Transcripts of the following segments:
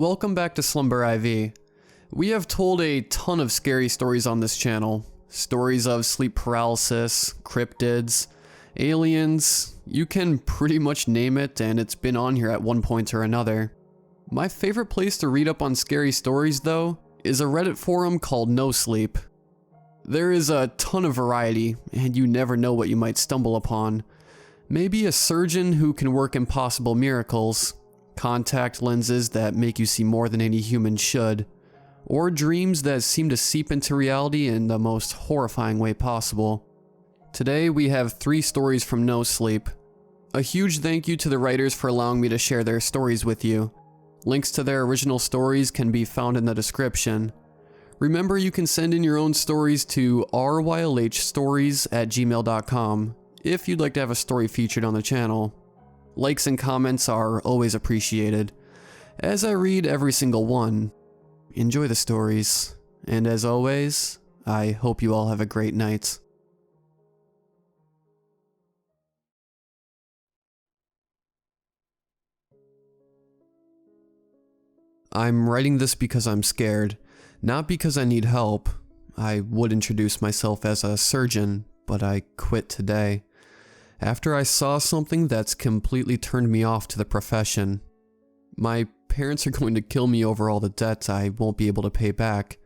Welcome back to Slumber IV. We have told a ton of scary stories on this channel. Stories of sleep paralysis, cryptids, aliens, you can pretty much name it and it's been on here at one point or another. My favorite place to read up on scary stories though, is a Reddit forum called NoSleep. There is a ton of variety and you never know what you might stumble upon. Maybe a surgeon who can work impossible miracles, contact lenses that make you see more than any human should, or dreams that seem to seep into reality in the most horrifying way possible. Today we have 3 stories from NoSleep. A huge thank you to the writers for allowing me to share their stories with you. Links to their original stories can be found in the description. Remember, you can send in your own stories to rylhstories@gmail.com if you'd like to have a story featured on the channel. Likes and comments are always appreciated, as I read every single one. Enjoy the stories, and as always, I hope you all have a great night. I'm writing this because I'm scared, not because I need help. I would introduce myself as a surgeon, but I quit today, after I saw something that's completely turned me off to the profession. My parents are going to kill me over all the debt I won't be able to pay back,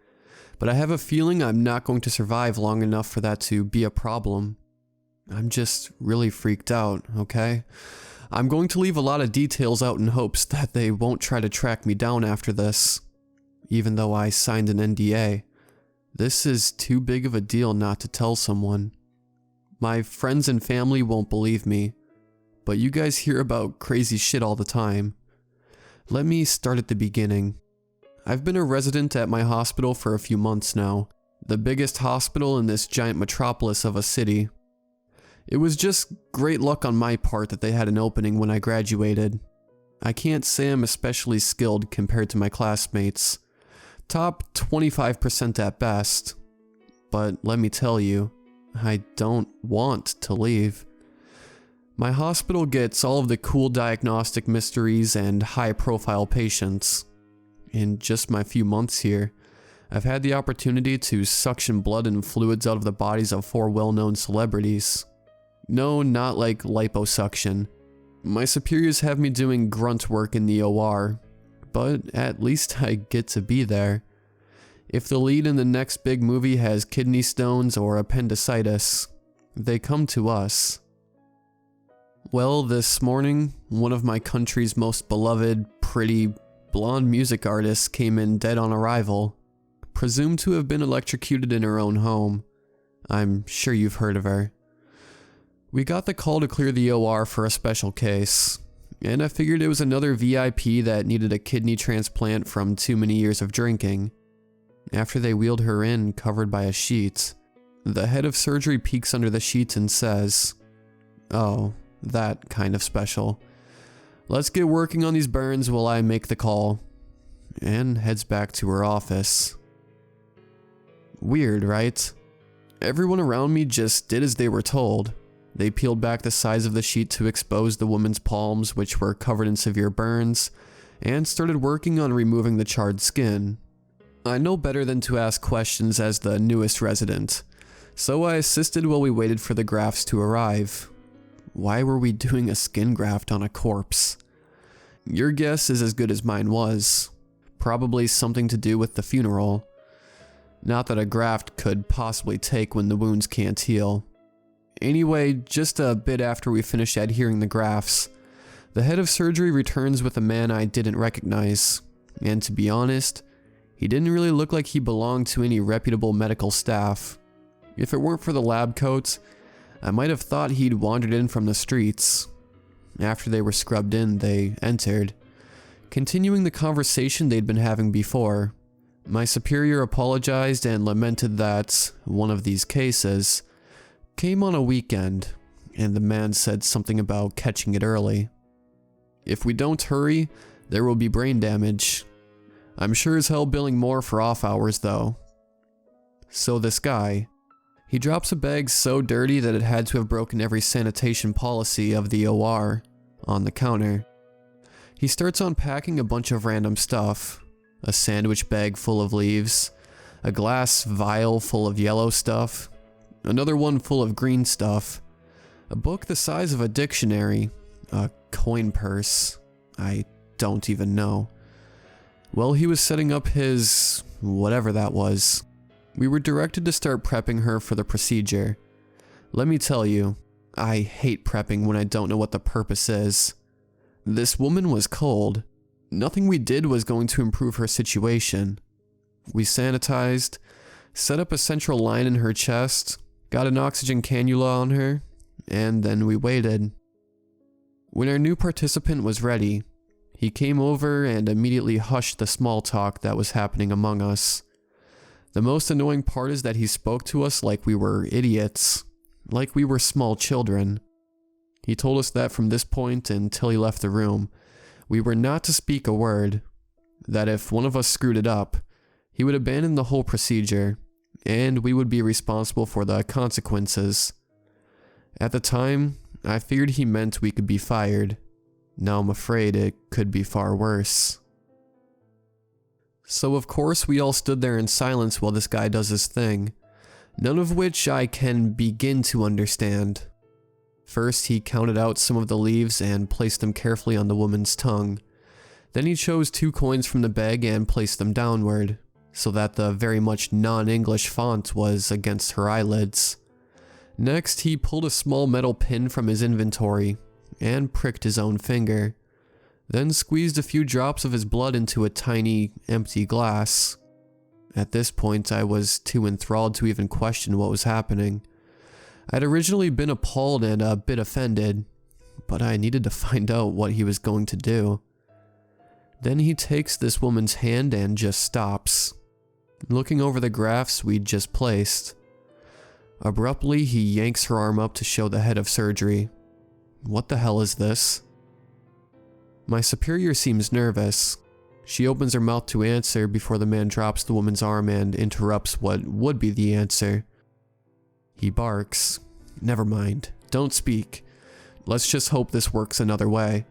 but I have a feeling I'm not going to survive long enough for that to be a problem. I'm just really freaked out, okay? I'm going to leave a lot of details out in hopes that they won't try to track me down after this, even though I signed an NDA. This is too big of a deal not to tell someone. My friends and family won't believe me, but you guys hear about crazy shit all the time. Let me start at the beginning. I've been a resident at my hospital for a few months now, the biggest hospital in this giant metropolis of a city. It was just great luck on my part that they had an opening when I graduated. I can't say I'm especially skilled compared to my classmates. Top 25% at best. But let me tell you, I don't want to leave. My hospital gets all of the cool diagnostic mysteries and high-profile patients. In just my few months here, I've had the opportunity to suction blood and fluids out of the bodies of 4 well-known celebrities. No, not like liposuction. My superiors have me doing grunt work in the OR, but at least I get to be there. If the lead in the next big movie has kidney stones or appendicitis, they come to us. Well, this morning, one of my country's most beloved, pretty, blonde music artists came in dead on arrival, presumed to have been electrocuted in her own home. I'm sure you've heard of her. We got the call to clear the OR for a special case, and I figured it was another VIP that needed a kidney transplant from too many years of drinking. After they wheeled her in, covered by a sheet, the head of surgery peeks under the sheet and says, "Oh, that kind of special. Let's get working on these burns while I make the call," and heads back to her office. Weird, right? Everyone around me just did as they were told. They peeled back the sides of the sheet to expose the woman's palms, which were covered in severe burns, and started working on removing the charred skin. I know better than to ask questions as the newest resident, so I assisted while we waited for the grafts to arrive. Why were we doing a skin graft on a corpse? Your guess is as good as mine was. Probably something to do with the funeral. Not that a graft could possibly take when the wounds can't heal. Anyway, just a bit after we finished adhering the grafts, the head of surgery returns with a man I didn't recognize, and to be honest, he didn't really look like he belonged to any reputable medical staff. If it weren't for the lab coat, I might have thought he'd wandered in from the streets. After they were scrubbed in, they entered, continuing the conversation they'd been having before. My superior apologized and lamented that one of these cases came on a weekend, and the man said something about catching it early. If we don't hurry, there will be brain damage. I'm sure as hell billing more for off hours though. So this guy, he drops a bag so dirty that it had to have broken every sanitation policy of the OR on the counter. He starts unpacking a bunch of random stuff. A sandwich bag full of leaves, a glass vial full of yellow stuff, another one full of green stuff, a book the size of a dictionary, a coin purse, I don't even know. Well, he was setting up his whatever that was. We were directed to start prepping her for the procedure. Let me tell you, I hate prepping when I don't know what the purpose is. This woman was cold. Nothing we did was going to improve her situation. We sanitized, set up a central line in her chest, got an oxygen cannula on her, and then we waited. When our new participant was ready, he came over and immediately hushed the small talk that was happening among us. The most annoying part is that he spoke to us like we were idiots, like we were small children. He told us that from this point until he left the room, we were not to speak a word, that if one of us screwed it up, he would abandon the whole procedure, and we would be responsible for the consequences. At the time, I feared he meant we could be fired. Now I'm afraid it could be far worse. So of course we all stood there in silence while this guy does his thing, none of which I can begin to understand. First, he counted out some of the leaves and placed them carefully on the woman's tongue. Then he chose 2 coins from the bag and placed them downward, so that the very much non-English font was against her eyelids. Next, he pulled a small metal pin from his inventory and pricked his own finger, then squeezed a few drops of his blood into a tiny, empty glass. At this point, I was too enthralled to even question what was happening. I'd originally been appalled and a bit offended, but I needed to find out what he was going to do. Then he takes this woman's hand and just stops, looking over the graphs we'd just placed. Abruptly, he yanks her arm up to show the head of surgery. What the hell is this? My superior seems nervous. She opens her mouth to answer before the man drops the woman's arm and interrupts what would be the answer. He barks. Never mind. Don't speak. Let's just hope this works another way.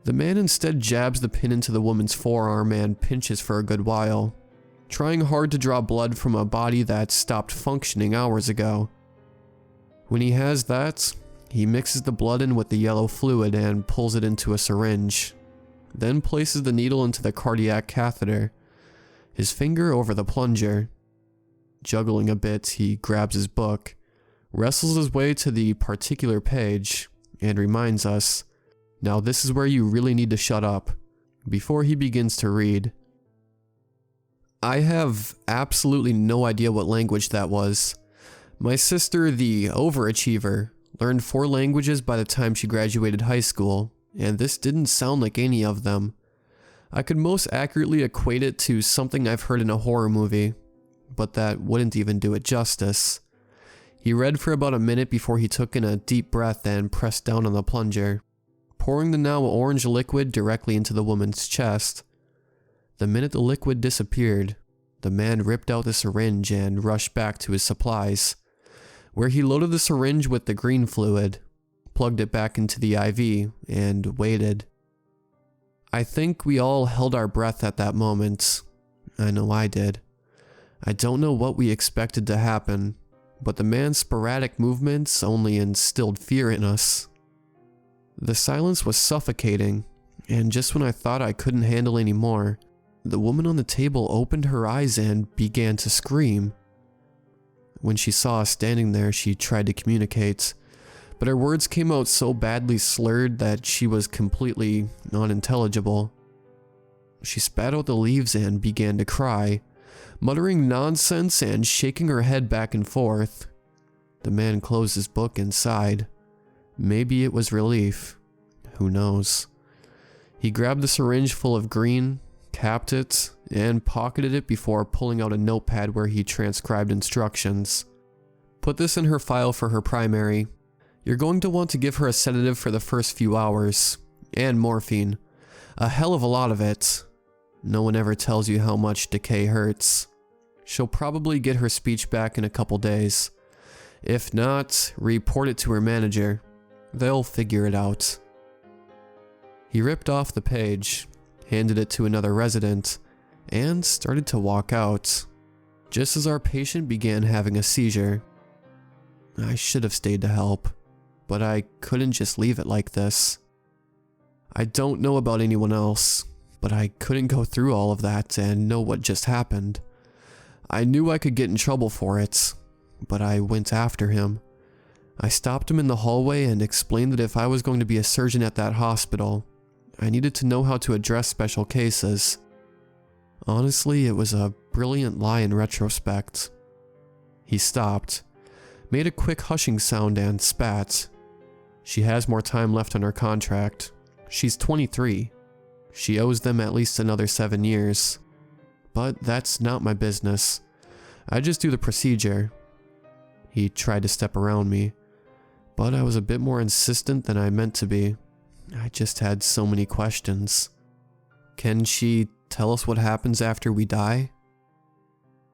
The man instead jabs the pin into the woman's forearm and pinches for a good while, trying hard to draw blood from a body that stopped functioning hours ago. When he has that, he mixes the blood in with the yellow fluid and pulls it into a syringe, then places the needle into the cardiac catheter, his finger over the plunger. Juggling a bit, he grabs his book, wrestles his way to the particular page, and reminds us, now this is where you really need to shut up, before he begins to read. I have absolutely no idea what language that was. My sister, the overachiever, learned 4 languages by the time she graduated high school, and this didn't sound like any of them. I could most accurately equate it to something I've heard in a horror movie, but that wouldn't even do it justice. He read for about a minute before he took in a deep breath and pressed down on the plunger, pouring the now orange liquid directly into the woman's chest. The minute the liquid disappeared, the man ripped out the syringe and rushed back to his supplies, where he loaded the syringe with the green fluid, plugged it back into the IV, and waited. I think we all held our breath at that moment. I know I did. I don't know what we expected to happen, but the man's sporadic movements only instilled fear in us. The silence was suffocating, and just when I thought I couldn't handle any more, the woman on the table opened her eyes and began to scream. When she saw us standing there, she tried to communicate, but her words came out so badly slurred that she was completely unintelligible. She spat out the leaves and began to cry, muttering nonsense and shaking her head back and forth. The man closed his book and sighed. Maybe it was relief. Who knows? He grabbed the syringe full of green, capped it, and pocketed it before pulling out a notepad where he transcribed instructions. Put this in her file for her primary. You're going to want to give her a sedative for the first few hours, and morphine. A hell of a lot of it. No one ever tells you how much decay hurts. She'll probably get her speech back in a couple days. If not, report it to her manager. They'll figure it out. He ripped off the page, handed it to another resident, and started to walk out, just as our patient began having a seizure. I should have stayed to help, but I couldn't just leave it like this. I don't know about anyone else, but I couldn't go through all of that and know what just happened. I knew I could get in trouble for it, but I went after him. I stopped him in the hallway and explained that if I was going to be a surgeon at that hospital, I needed to know how to address special cases. Honestly, it was a brilliant lie in retrospect. He stopped, made a quick hushing sound, and spat. She has more time left on her contract. She's 23. She owes them at least another 7 years. But that's not my business. I just do the procedure. He tried to step around me, but I was a bit more insistent than I meant to be. I just had so many questions. Can she tell us what happens after we die?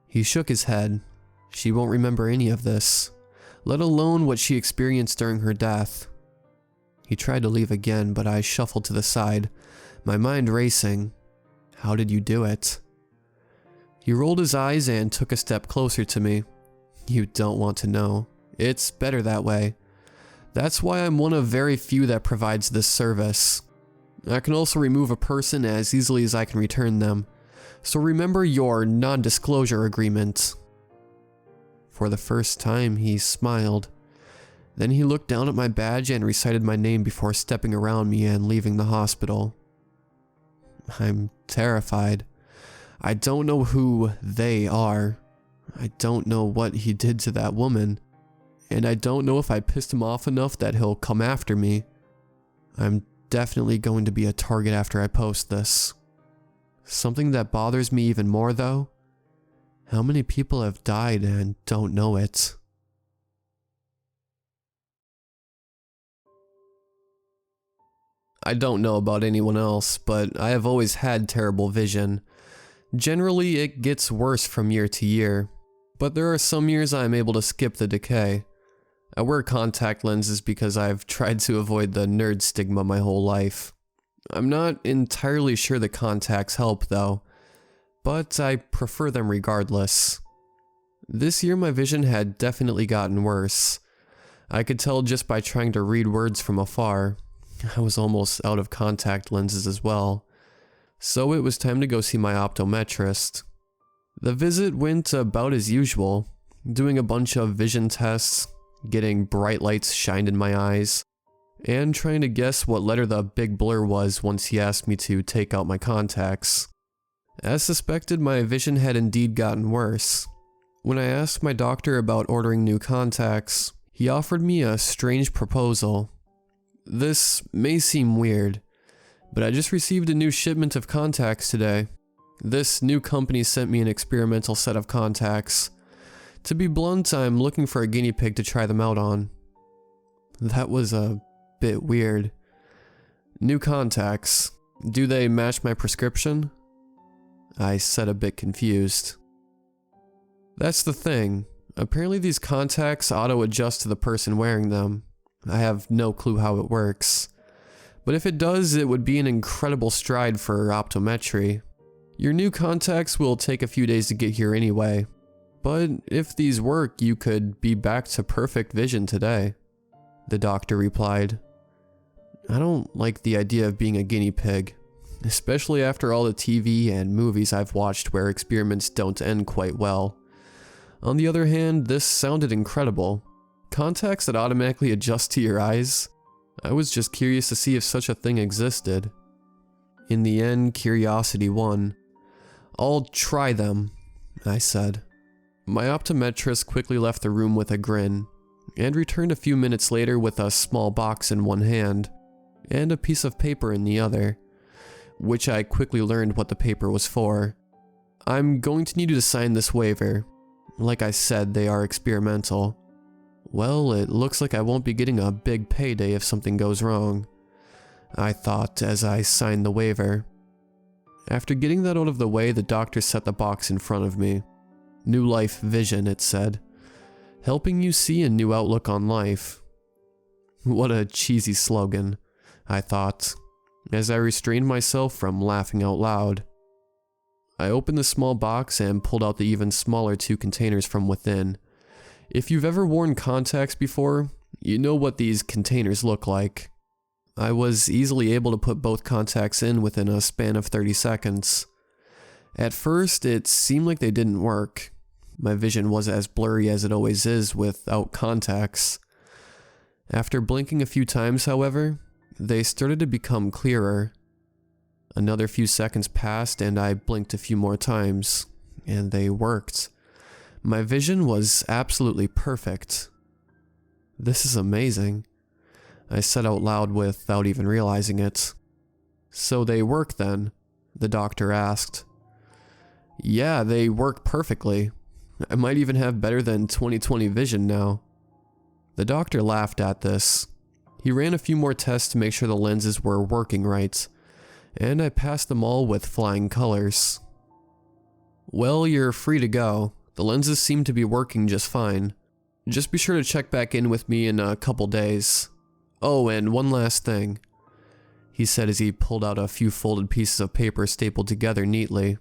He shook his head. She won't remember any of this, let alone what she experienced during her death. He tried to leave again, but I shuffled to the side, my mind racing. How did you do it? He rolled his eyes and took a step closer to me. You don't want to know. It's better that way. That's why I'm one of very few that provides this service. I can also remove a person as easily as I can return them, so remember your non-disclosure agreement. For the first time, he smiled. Then he looked down at my badge and recited my name before stepping around me and leaving the hospital. I'm terrified. I don't know who they are. I don't know what he did to that woman. And I don't know if I pissed him off enough that he'll come after me. I'm definitely going to be a target after I post this. Something that bothers me even more though, how many people have died and don't know it? I don't know about anyone else, but I have always had terrible vision. Generally, it gets worse from year to year, but there are some years I am able to skip the decay. I wear contact lenses because I've tried to avoid the nerd stigma my whole life. I'm not entirely sure the contacts help though, but I prefer them regardless. This year my vision had definitely gotten worse. I could tell just by trying to read words from afar. I was almost out of contact lenses as well. So it was time to go see my optometrist. The visit went about as usual, doing a bunch of vision tests, getting bright lights shined in my eyes, and trying to guess what letter the big blur was once he asked me to take out my contacts. As suspected, my vision had indeed gotten worse. When I asked my doctor about ordering new contacts, he offered me a strange proposal. This may seem weird, but I just received a new shipment of contacts today. This new company sent me an experimental set of contacts. To be blunt, I'm looking for a guinea pig to try them out on. That was a bit weird. New contacts. Do they match my prescription? I said, a bit confused. That's the thing. Apparently these contacts auto-adjust to the person wearing them. I have no clue how it works. But if it does, it would be an incredible stride for optometry. Your new contacts will take a few days to get here anyway. But if these work, you could be back to perfect vision today. The doctor replied. I don't like the idea of being a guinea pig, especially after all the TV and movies I've watched where experiments don't end quite well. On the other hand, this sounded incredible. Contacts that automatically adjust to your eyes? I was just curious to see if such a thing existed. In the end, curiosity won. I'll try them, I said. My optometrist quickly left the room with a grin, and returned a few minutes later with a small box in one hand, and a piece of paper in the other, which I quickly learned what the paper was for. I'm going to need you to sign this waiver. Like I said, they are experimental. Well, it looks like I won't be getting a big payday if something goes wrong, I thought as I signed the waiver. After getting that out of the way, the doctor set the box in front of me. NewLife Vision, it said. Helping you see a new outlook on life. What a cheesy slogan, I thought. as I restrained myself from laughing out loud. I opened the small box and pulled out the even smaller 2 containers from within. If you've ever worn contacts before, you know what these containers look like. I was easily able to put both contacts in within a span of 30 seconds. At first, it seemed like they didn't work. My vision was as blurry as it always is without contacts. After blinking a few times, however, they started to become clearer. Another few seconds passed and I blinked a few more times, and they worked. My vision was absolutely perfect. This is amazing, I said out loud without even realizing it. So they work then? The doctor asked. Yeah, they work perfectly. I might even have better than 20/20 vision now. The doctor laughed at this. He ran a few more tests to make sure the lenses were working right, and I passed them all with flying colors. Well, you're free to go. The lenses seem to be working just fine. Just be sure to check back in with me in a couple days. Oh, and one last thing, he said as he pulled out a few folded pieces of paper stapled together neatly.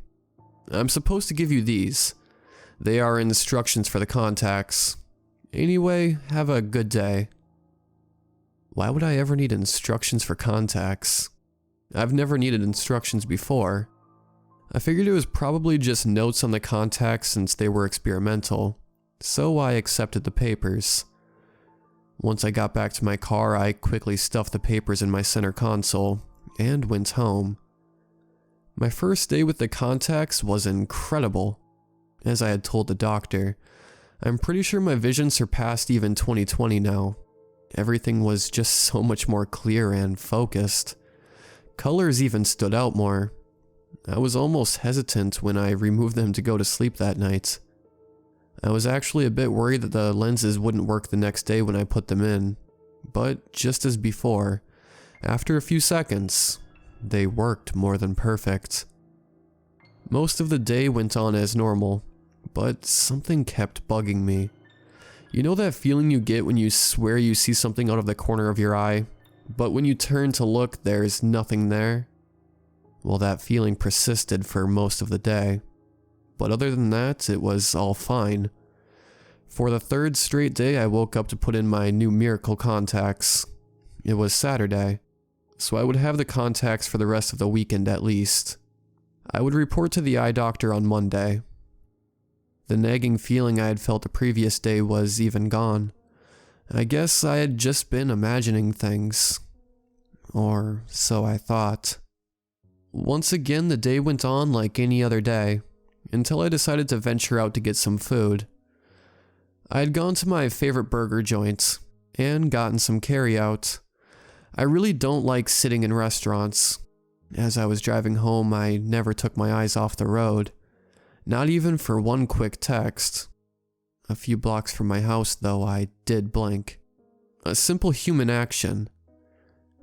I'm supposed to give you these. They are instructions for the contacts. Anyway, have a good day. Why would I ever need instructions for contacts? I've never needed instructions before. I figured it was probably just notes on the contacts since they were experimental, so I accepted the papers. Once I got back to my car, I quickly stuffed the papers in my center console and went home. My first day with the contacts was incredible. As I had told the doctor, I'm pretty sure my vision surpassed even 20/20 now. Everything was just so much more clear and focused. Colors even stood out more. I was almost hesitant when I removed them to go to sleep that night. I was actually a bit worried that the lenses wouldn't work the next day when I put them in, but just as before, after a few seconds, they worked more than perfect. Most of the day went on as normal, but something kept bugging me. You know that feeling you get when you swear you see something out of the corner of your eye, but when you turn to look, there's nothing there? Well, that feeling persisted for most of the day. But other than that, it was all fine. For the 3rd straight day, I woke up to put in my new miracle contacts. It was Saturday, so I would have the contacts for the rest of the weekend at least. I would report to the eye doctor on Monday. The nagging feeling I had felt the previous day was even gone. I guess I had just been imagining things. Or so I thought. Once again, the day went on like any other day, until I decided to venture out to get some food. I had gone to my favorite burger joint, and gotten some carry-out. I really don't like sitting in restaurants. As I was driving home, I never took my eyes off the road. Not even for one quick text. A few blocks from my house, though, I did blink. A simple human action.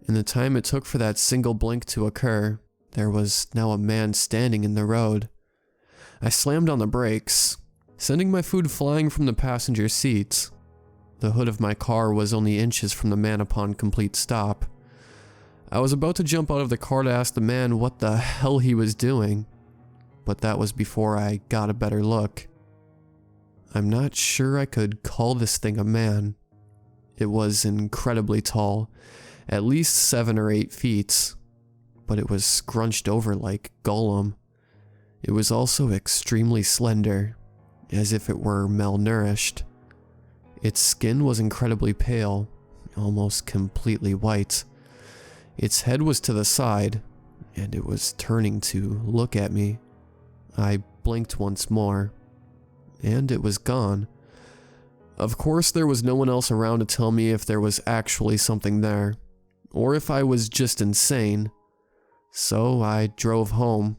In the time it took for that single blink to occur, there was now a man standing in the road. I slammed on the brakes, sending my food flying from the passenger seat. The hood of my car was only inches from the man upon complete stop. I was about to jump out of the car to ask the man what the hell he was doing, but that was before I got a better look. I'm not sure I could call this thing a man. It was incredibly tall, at least 7 or 8 feet, but it was scrunched over like Gollum. It was also extremely slender, as if it were malnourished. Its skin was incredibly pale, almost completely white. Its head was to the side, and it was turning to look at me. I blinked once more, and it was gone. Of course, there was no one else around to tell me if there was actually something there, or if I was just insane. So I drove home,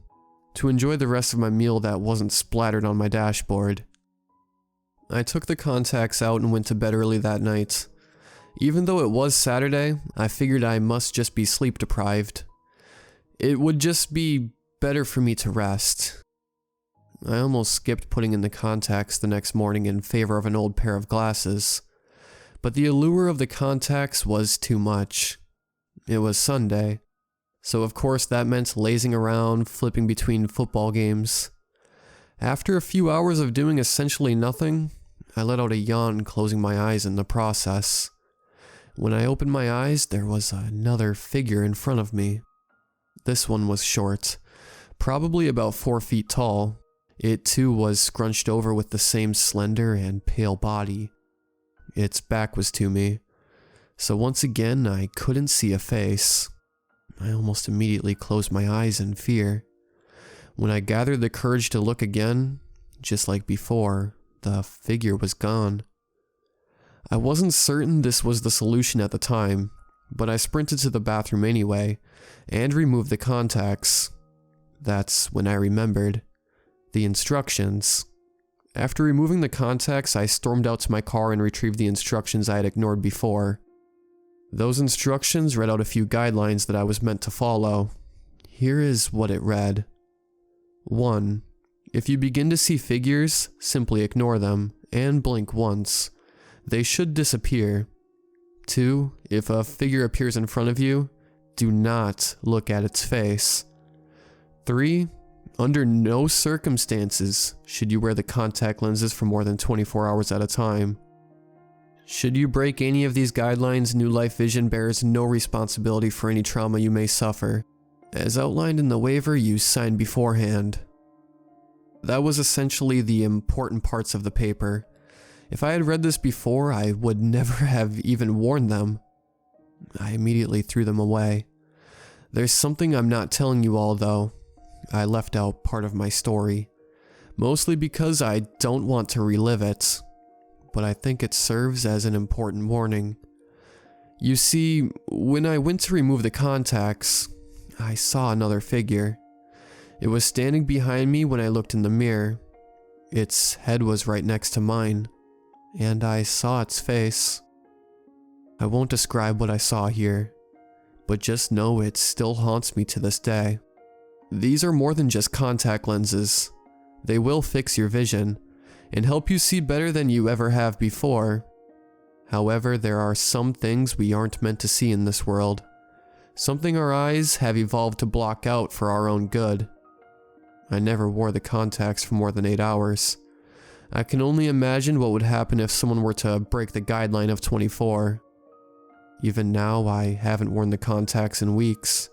to enjoy the rest of my meal that wasn't splattered on my dashboard. I took the contacts out and went to bed early that night. Even though it was Saturday, I figured I must just be sleep deprived. It would just be better for me to rest. I almost skipped putting in the contacts the next morning in favor of an old pair of glasses, but the allure of the contacts was too much. It was Sunday, So of course that meant lazing around, flipping between football games. After a few hours of doing essentially nothing, I let out a yawn, closing my eyes in the process. When I opened my eyes, there was another figure in front of me. This one was short, probably about 4 feet tall. It too was scrunched over with the same slender and pale body. Its back was to me, so once again I couldn't see a face. I almost immediately closed my eyes in fear. When I gathered the courage to look again, just like before, the figure was gone. I wasn't certain this was the solution at the time, but I sprinted to the bathroom anyway, and removed the contacts. That's when I remembered. The instructions. After removing the contacts, I stormed out to my car and retrieved the instructions I had ignored before. Those instructions read out a few guidelines that I was meant to follow. Here is what it read. 1. If you begin to see figures, simply ignore them, and blink once. They should disappear. 2. If a figure appears in front of you, do not look at its face. 3. Under no circumstances should you wear the contact lenses for more than 24 hours at a time. Should you break any of these guidelines, NewLife Vision bears no responsibility for any trauma you may suffer, as outlined in the waiver you signed beforehand. That was essentially the important parts of the paper. If I had read this before, I would never have even warned them. I immediately threw them away. There's something I'm not telling you all though. I left out part of my story. Mostly because I don't want to relive it. But I think it serves as an important warning. You see, when I went to remove the contacts, I saw another figure. It was standing behind me when I looked in the mirror. Its head was right next to mine, and I saw its face. I won't describe what I saw here, but just know it still haunts me to this day. These are more than just contact lenses. They will fix your vision and help you see better than you ever have before. However, there are some things we aren't meant to see in this world. Something our eyes have evolved to block out for our own good. I never wore the contacts for more than 8 hours. I can only imagine what would happen if someone were to break the guideline of 24. Even now, I haven't worn the contacts in weeks.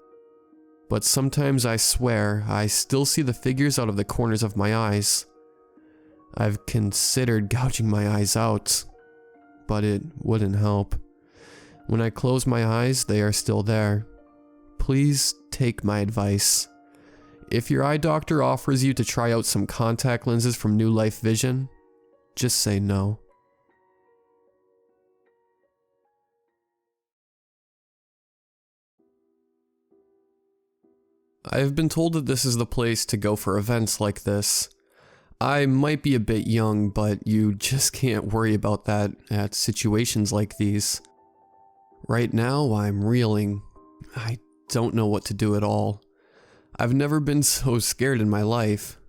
But sometimes I swear I still see the figures out of the corners of my eyes. I've considered gouging my eyes out, but it wouldn't help. When I close my eyes, they are still there. Please take my advice. If your eye doctor offers you to try out some contact lenses from NewLife Vision, just say no. I have been told that this is the place to go for events like this. I might be a bit young, but you just can't worry about that at situations like these. Right now, I'm reeling. I don't know what to do at all. I've never been so scared in my life.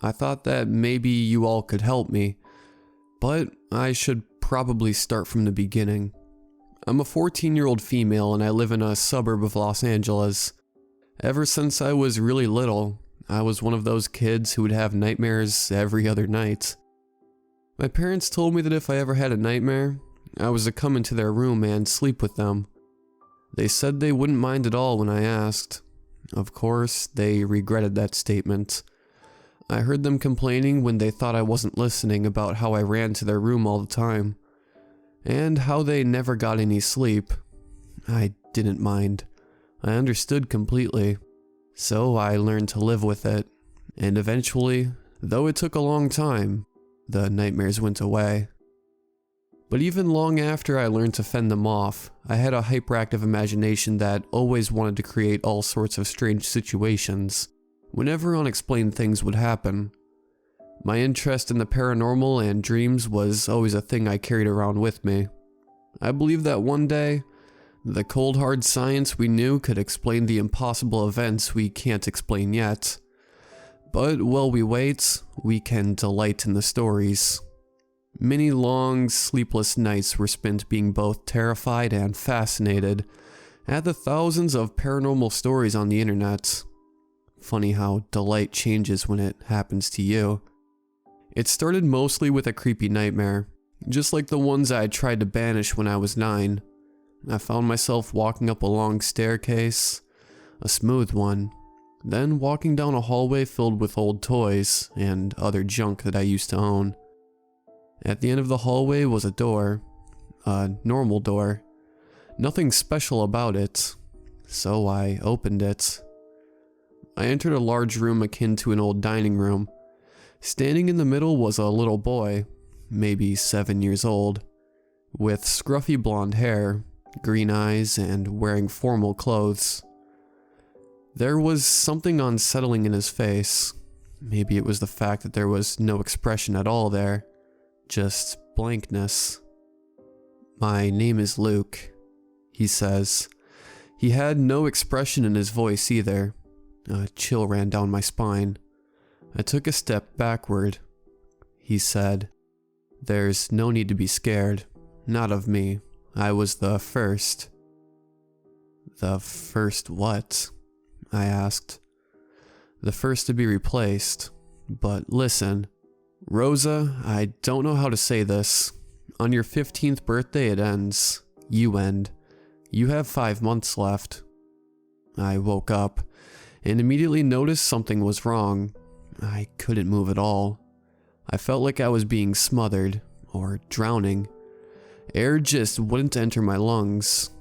I thought that maybe you all could help me, but I should probably start from the beginning. I'm a 14-year-old female and I live in a suburb of Los Angeles. Ever since I was really little, I was one of those kids who would have nightmares every other night. My parents told me that if I ever had a nightmare, I was to come into their room and sleep with them. They said they wouldn't mind at all when I asked. Of course, they regretted that statement. I heard them complaining when they thought I wasn't listening about how I ran to their room all the time, and how they never got any sleep. I didn't mind. I understood completely. So I learned to live with it, and eventually, though it took a long time, the nightmares went away. But even long after I learned to fend them off, I had a hyperactive imagination that always wanted to create all sorts of strange situations, whenever unexplained things would happen. My interest in the paranormal and dreams was always a thing I carried around with me. I believed that one day, the cold hard science we knew could explain the impossible events we can't explain yet. But while we wait, we can delight in the stories. Many long, sleepless nights were spent being both terrified and fascinated At the thousands of paranormal stories on the internet. Funny how delight changes when it happens to you. It started mostly with a creepy nightmare, just like the ones I tried to banish when I was 9. I found myself walking up a long staircase, a smooth one, then walking down a hallway filled with old toys and other junk that I used to own. At the end of the hallway was a door, a normal door. Nothing special about it, so I opened it. I entered a large room akin to an old dining room. Standing in the middle was a little boy, maybe 7 years old, with scruffy blonde hair, green eyes, and wearing formal clothes. There was something unsettling in his face. Maybe it was the fact that there was no expression at all there, just blankness. "My name is Luke," he says. He had no expression in his voice either. A chill ran down my spine. I took a step backward. He said, "There's no need to be scared. Not of me. I was the first." "The first what?" I asked. "The first to be replaced. But listen, Rosa, I don't know how to say this. On your 15th birthday it ends. You end. You have 5 months left." I woke up and immediately noticed something was wrong. I couldn't move at all. I felt like I was being smothered or drowning. Air just wouldn't enter my lungs.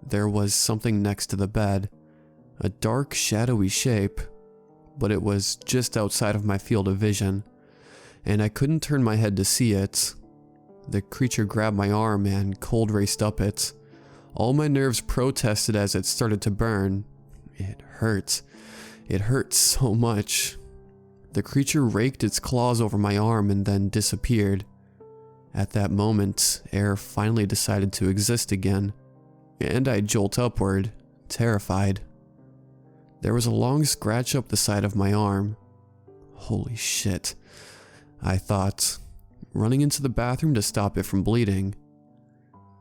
There was something next to the bed, a dark, shadowy shape, but it was just outside of my field of vision, and I couldn't turn my head to see it. The creature grabbed my arm and cold raced up it. All my nerves protested as it started to burn. It hurt. It hurt so much. The creature raked its claws over my arm and then disappeared. At that moment, air finally decided to exist again, and I jolt upward, terrified. There was a long scratch up the side of my arm. Holy shit, I thought, running into the bathroom to stop it from bleeding.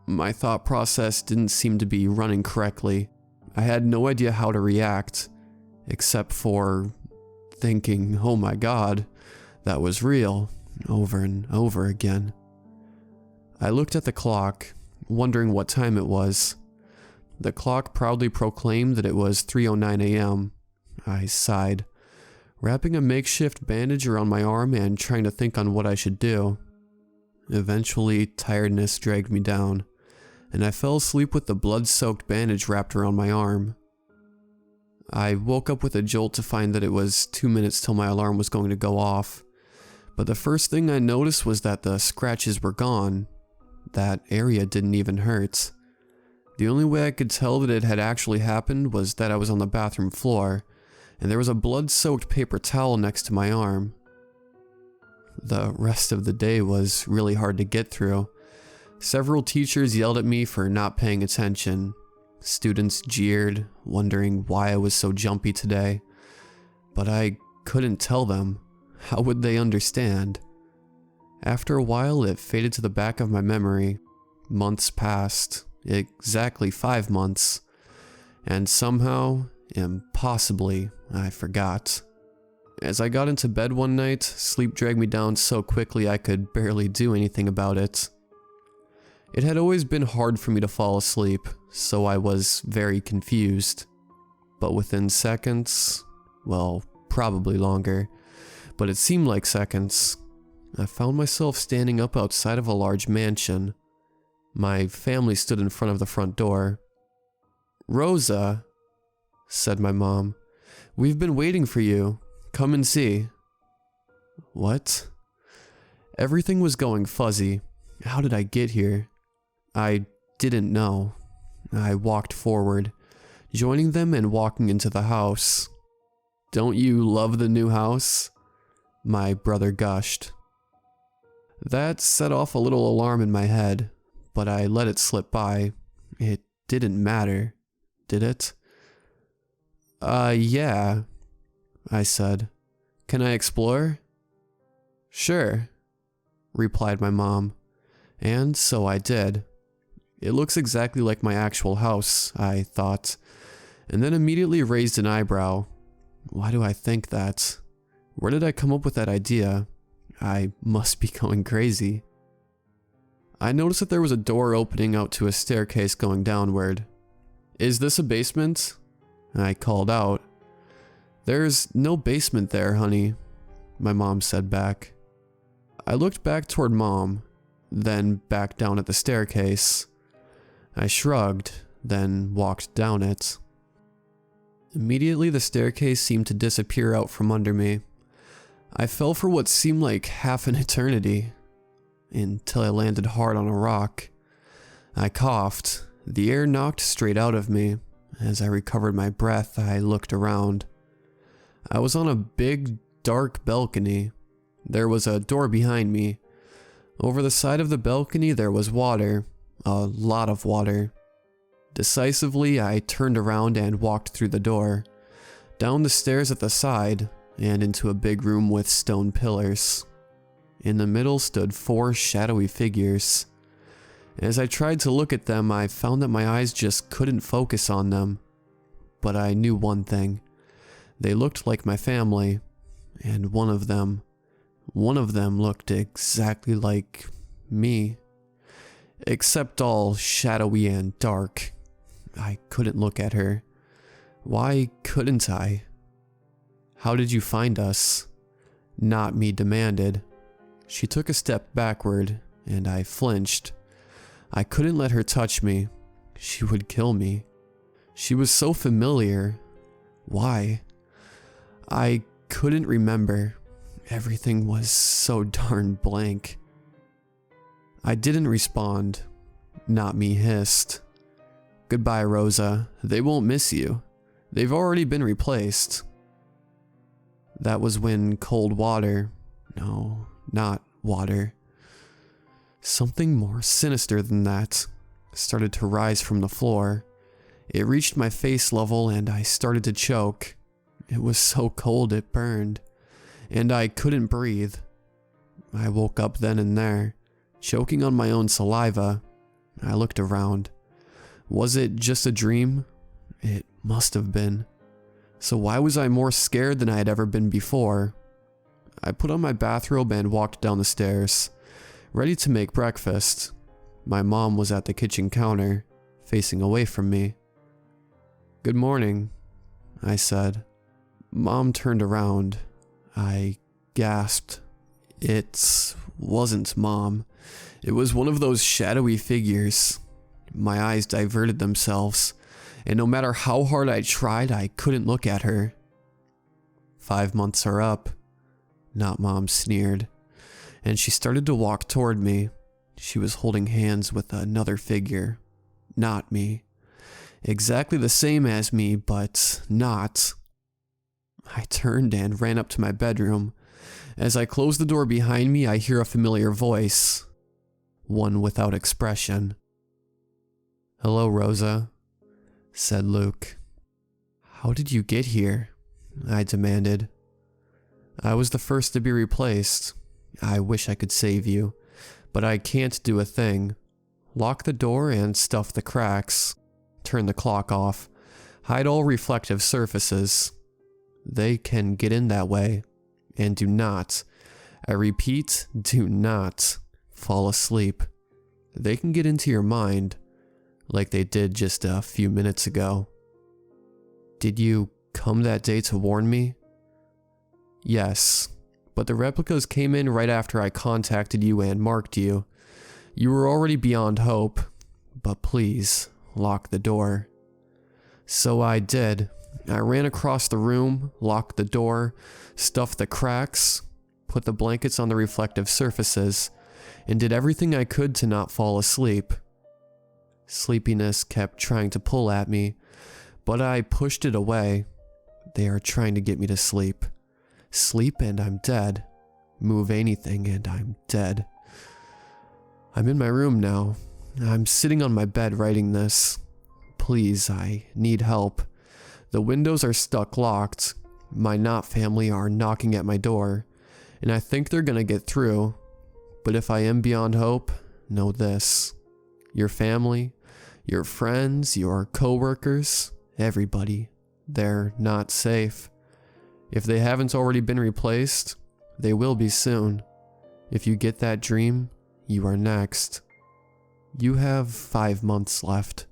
My thought process didn't seem to be running correctly. I had no idea how to react, except for thinking, oh my god, that was real, over and over again. I looked at the clock, wondering what time it was. The clock proudly proclaimed that it was 3:09 a.m. I sighed, wrapping a makeshift bandage around my arm and trying to think on what I should do. Eventually, tiredness dragged me down, and I fell asleep with the blood-soaked bandage wrapped around my arm. I woke up with a jolt to find that it was 2 minutes till my alarm was going to go off, but the first thing I noticed was that the scratches were gone. That area didn't even hurt. The only way I could tell that it had actually happened was that I was on the bathroom floor, and there was a blood-soaked paper towel next to my arm. The rest of the day was really hard to get through. Several teachers yelled at me for not paying attention. Students jeered, wondering why I was so jumpy today. But I couldn't tell them. How would they understand? After a while, it faded to the back of my memory. Months passed, exactly 5 months, and somehow, impossibly, I forgot. As I got into bed one night, sleep dragged me down so quickly I could barely do anything about it. It had always been hard for me to fall asleep, so I was very confused. But within seconds, well, probably longer, but it seemed like seconds, I found myself standing up outside of a large mansion. My family stood in front of the front door. "Rosa," said my mom, "we've been waiting for you. Come and see." What? Everything was going fuzzy. How did I get here? I didn't know. I walked forward, joining them and walking into the house. "Don't you love the new house?" my brother gushed. That set off a little alarm in my head, but I let it slip by. It didn't matter, did it? Yeah, I said. "Can I explore?" "Sure," replied my mom, and so I did. It looks exactly like my actual house, I thought, and then immediately raised an eyebrow. Why do I think that? Where did I come up with that idea? I must be going crazy. I noticed that there was a door opening out to a staircase going downward. Is this a basement? I called out. There's no basement there, honey, my mom said back. I looked back toward Mom, then back down at the staircase. I shrugged, then walked down it. Immediately the staircase seemed to disappear out from under me. I fell for what seemed like half an eternity, until I landed hard on a rock. I coughed. The air knocked straight out of me. As I recovered my breath, I looked around. I was on a big, dark balcony. There was a door behind me. Over the side of the balcony there was water. A lot of water. Decisively, I turned around and walked through the door, down the stairs at the side, and into a big room with stone pillars. In the middle stood 4 shadowy figures. As I tried to look at them, I found that my eyes just couldn't focus on them. But I knew one thing. They looked like my family, and one of them looked exactly like me. Except all shadowy and dark. I couldn't look at her. Why couldn't I? How did you find us? Not me demanded. She took a step backward, and I flinched. I couldn't let her touch me. She would kill me. She was so familiar. Why? I couldn't remember. Everything was so darn blank. I didn't respond. Not me hissed. Goodbye, Rosa. They won't miss you. They've already been replaced. That was when cold water, no, not water, something more sinister than that, started to rise from the floor. It reached my face level and I started to choke. It was so cold it burned, and I couldn't breathe. I woke up then and there, choking on my own saliva. I looked around. Was it just a dream? It must have been. So why was I more scared than I had ever been before? I put on my bathrobe and walked down the stairs, ready to make breakfast. My mom was at the kitchen counter, facing away from me. Good morning, I said. Mom turned around. I gasped. It wasn't Mom. It was one of those shadowy figures. My eyes diverted themselves, and no matter how hard I tried, I couldn't look at her. 5 months are up. Not Mom sneered, and she started to walk toward me. She was holding hands with another figure. Not me. Exactly the same as me, but not. I turned and ran up to my bedroom. As I closed the door behind me, I hear a familiar voice. One without expression. Hello, Rosa, said Luke. How did you get here? I demanded. I was the first to be replaced. I wish I could save you, but I can't do a thing. Lock the door and stuff the cracks. Turn the clock off. Hide all reflective surfaces. They can get in that way. And do not, I repeat, do not fall asleep. They can get into your mind, like they did just a few minutes ago. Did you come that day to warn me? Yes, but the replicas came in right after I contacted you and marked you. You were already beyond hope, but please, lock the door. So I did. I ran across the room, locked the door, stuffed the cracks, put the blankets on the reflective surfaces, and did everything I could to not fall asleep. Sleepiness kept trying to pull at me, but I pushed it away. They are trying to get me to sleep. Sleep and I'm dead. Move anything and I'm dead. I'm in my room now. I'm sitting on my bed writing this. Please, I need help. The windows are stuck locked. My Not family are knocking at my door, and I think they're gonna get through. But if I am beyond hope, know this. Your family Your friends, your coworkers, everybody. They're not safe. If they haven't already been replaced, they will be soon. If you get that dream, you are next. You have 5 months left.